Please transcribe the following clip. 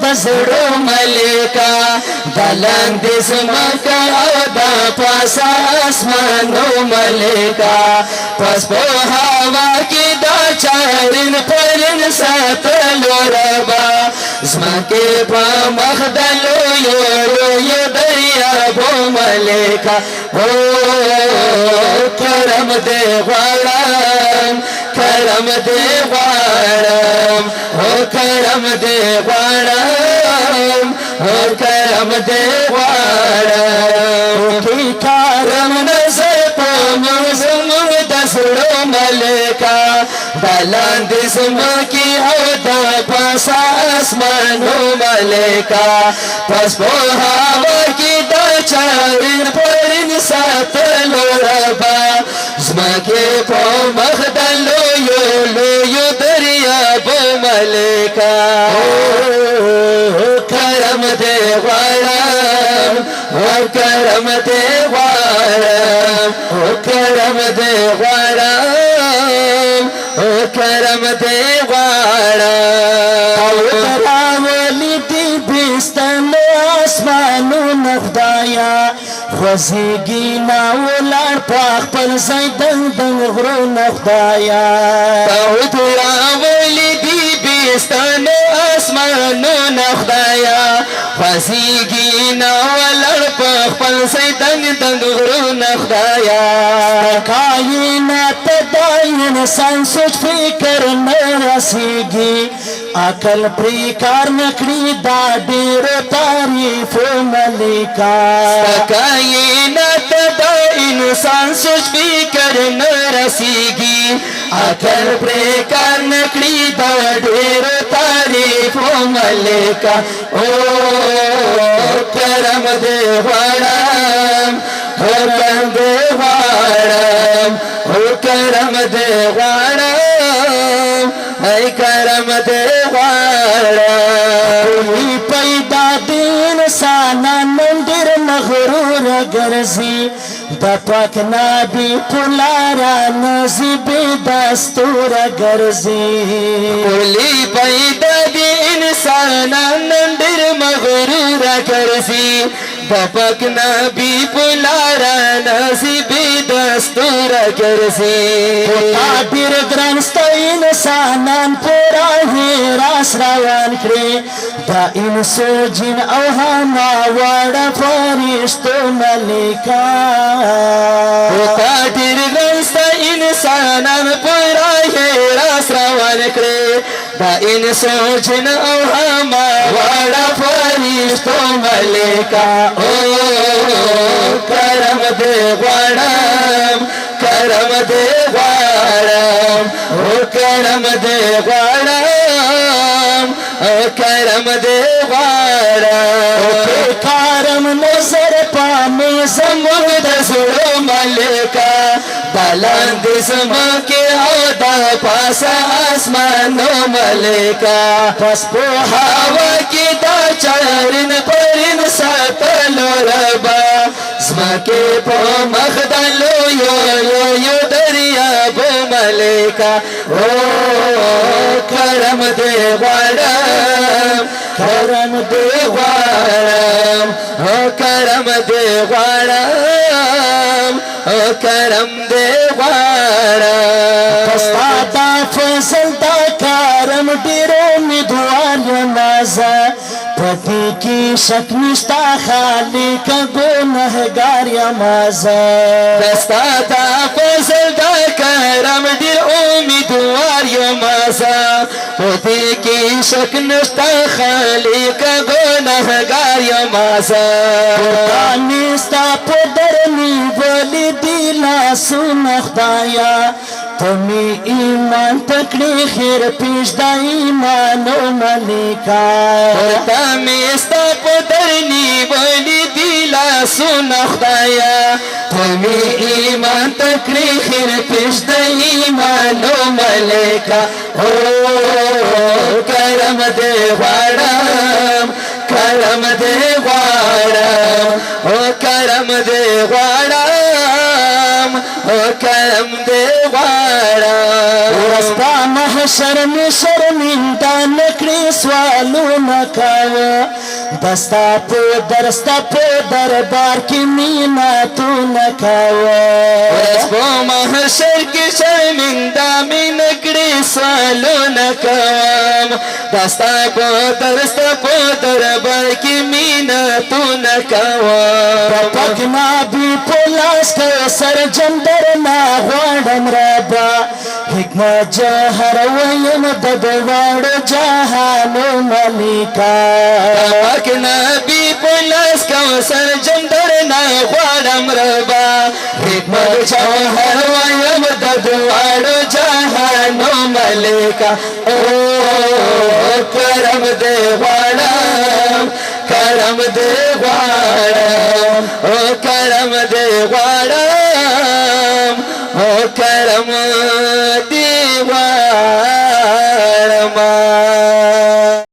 दसड़ो मलिका दलांद स्मका दा पासा आसमानो मलिका पसपो हवा की दा चारिन परिन सातलो रबा स्मके पा मखदलो यो दरिया बो मलिका ओ करम दे वाड़म करम दे वाड़म ओ करम दे वाड़म ओ करम दे वाड़म की करम नजर पो मुझम दसड़ो मलिका दलांद स्मकी औदा पासा आसमानो मलिका पसपो हवा की दा चारिन परिन सातलो रबा स्मके पो मखदलो यो दरिया बो मलिका करम दे वाड़म ओ करम दे वाड़म ओ करम दे वाड़म ओ करम दे वाड़म तरावली दी बिस्तन आसमानो नखदाया खुशिगी ना उलार पाख पर सैदन दंग ग्रो नखदाया तरावली दी बिस्तन आसमानो नखदाया खुशिगी ना उलार पाख पर सैदन दंग ग्रो नखदाया कायनात दाइन इंसान सोच फिकर न रसीगी अकल प्रिकार नकड़ी दा डेरो तारीफ मलिका कायनात दा इंसान सोच फिकर न रसीगी अकल प्रिकार नकड़ी दा डेरो तारीफ मलिका ओ करम दे वाड़म ओ करम दे वाड़म ओ करम दे वाड़म ऐ करम दे वाड़म पैदा दिन साना मंदिर मगरूर गर्जी दपक नाबी पुलारा नजीब दस्तूर गर्जी पुली पैदा दिन साना मंदिर मगरूर गर्जी दपक नाबी पुलारा नजीब दस्तूर गर्जी ताबिर ग्रंस्ताइन सानान पुरा हेरास रावान करे दा इंसो जिन औहाना वाड़ा फरिश्तो मलिका ताबिर ग्रंस्ताइन सानान पुरा हेरास रावान करे दा इंसो जिन औहाना वाड़ा फरिश्तो मलिका ओ करम दे वाड़म करम दे वाड़म ओ करम दे वाड़म ओ करम दे वाड़म करम नजर पामे समूह दसड़ो मलिका दलांद स्मके औदा पासा आसमानो मलिका पसपो हवा की दा चारिन परिन सातलो रबा स्मके पो मखदलो यो दरिया बो मलिका ओ करम दे वाड़म करम दे वाड़म ओ करम दे वाड़म ओ करम दे वाड़म पस्तादा फसल दा करम डिरो मिदवार नाजा पति की शक्निस्ता खाली का गुनहगार यमाजा पस्तादा फसल दा करम डिरो मिदवार यमाजा पति की शक्निस्ता खाली का गुनहगार यमाजा निस्ता पदरनी बोली दिला सुनखदाया तुम्ही ईमान तकड़ी खैर पेश दा ईमानो मलिका तुम्ही पदरनी बोली दिला सुनखदाया तुम्ही ईमान तकड़ी खैर पेश दा ईमानो मलिका ओ करम दे वाड़म करम दे वाड़म ओ करम दे वाड़म ओ करम दे वाड़म رسپا محشر می شرمنده نکړي سوالونه کاوه دستا په دربار کې مینتونه کاوه رسپا محشر کې شرمنده می نکړي سوالونه کوم دستا په دربار کې مینتونه کوم پاک نبی په لاس کې سرجم درنه غواړم ربا حکمت جوهر ویم د دواړو جهانو ملیکا پاک نبی په لاس کې سرجم درنه غواړم ربا حکمت جوهر ویم د دواړو جهانو ملیکا او کرم دې غواړم کرم دې غواړم او کرم دې غواړم او کرم